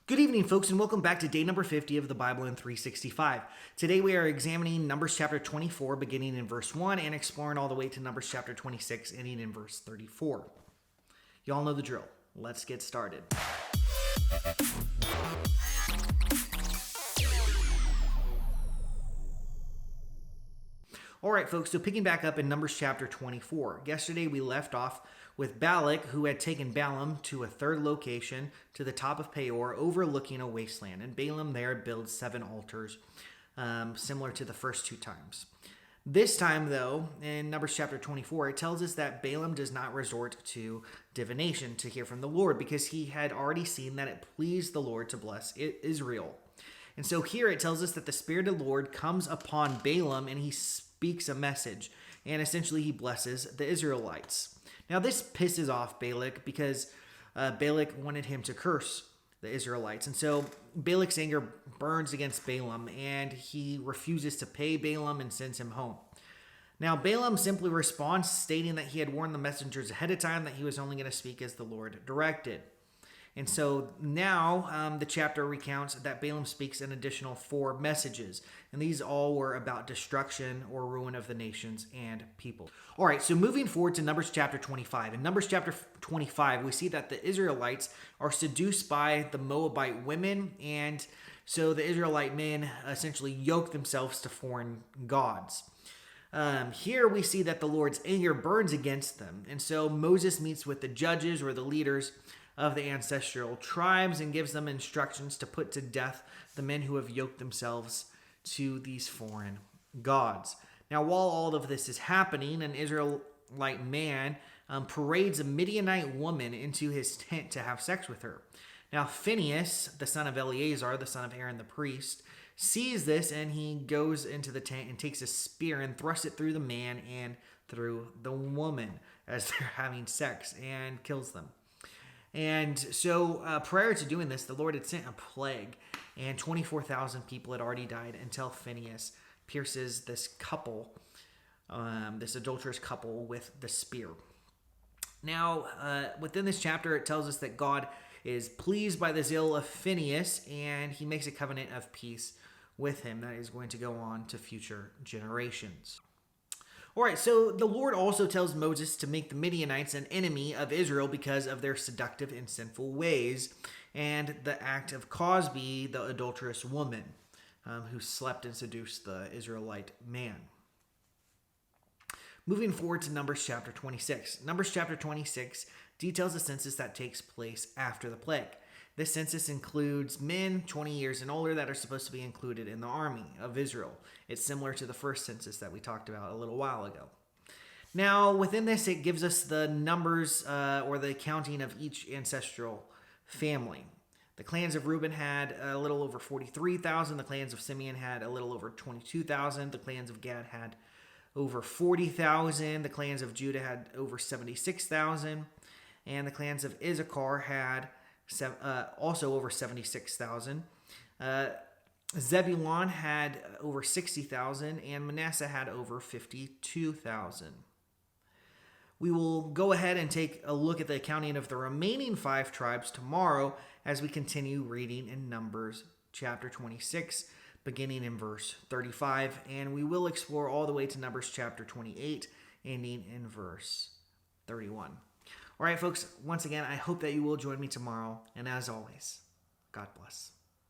Good evening, folks, and welcome back to day number 50 of the Bible in 365. Today we are examining Numbers chapter 24, beginning in verse 1, and exploring all the way to Numbers chapter 26, ending in verse 34. Y'all know the drill. Let's get started. All right, folks, so picking back up in Numbers chapter 24. Yesterday we left off with Balak, who had taken Balaam to a third location to the top of Peor, overlooking a wasteland. And Balaam there builds 7 altars, similar to the first 2 times. This time, though, in Numbers chapter 24, it tells us that Balaam does not resort to divination to hear from the Lord because he had already seen that it pleased the Lord to bless Israel. And so here it tells us that the Spirit of the Lord comes upon Balaam and he speaks a message, and essentially he blesses the Israelites. Now this pisses off Balak because Balak wanted him to curse the Israelites. And so Balak's anger burns against Balaam, and he refuses to pay Balaam and sends him home. Now Balaam simply responds, stating that he had warned the messengers ahead of time that he was only going to speak as the Lord directed. And so now the chapter recounts that Balaam speaks an additional 4 messages. And these all were about destruction or ruin of the nations and people. All right, so moving forward to Numbers chapter 25. In Numbers chapter 25, we see that the Israelites are seduced by the Moabite women. And so the Israelite men essentially yoke themselves to foreign gods. Here we see that the Lord's anger burns against them. And so Moses meets with the judges or the leaders of the ancestral tribes and gives them instructions to put to death the men who have yoked themselves to these foreign gods. Now, while all of this is happening, an Israelite man parades a Midianite woman into his tent to have sex with her. Now, Phinehas, the son of Eleazar, the son of Aaron the priest, sees this, and he goes into the tent and takes a spear and thrusts it through the man and through the woman as they're having sex and kills them. And so prior to doing this, the Lord had sent a plague, and 24,000 people had already died until Phinehas pierces this couple, this adulterous couple, with the spear. Now, within this chapter, it tells us that God is pleased by the zeal of Phinehas, and he makes a covenant of peace with him that is going to go on to future generations. All right, so the Lord also tells Moses to make the Midianites an enemy of Israel because of their seductive and sinful ways, and the act of Cosbi, the adulterous woman, who slept and seduced the Israelite man. Moving forward to Numbers chapter 26. Numbers chapter 26 details the census that takes place after the plague. This census includes men 20 years and older that are supposed to be included in the army of Israel. It's similar to the first census that we talked about a little while ago. Now, within this, it gives us the numbers or the counting of each ancestral family. The clans of Reuben had a little over 43,000. The clans of Simeon had a little over 22,000. The clans of Gad had over 40,000. The clans of Judah had over 76,000. And the clans of Issachar had also over 76,000. Zebulon had over 60,000, and Manasseh had over 52,000. We will go ahead and take a look at the accounting of the remaining 5 tribes tomorrow as we continue reading in Numbers chapter 26, beginning in verse 35, and we will explore all the way to Numbers chapter 28, ending in verse 31. All right, folks, once again, I hope that you will join me tomorrow. And as always, God bless.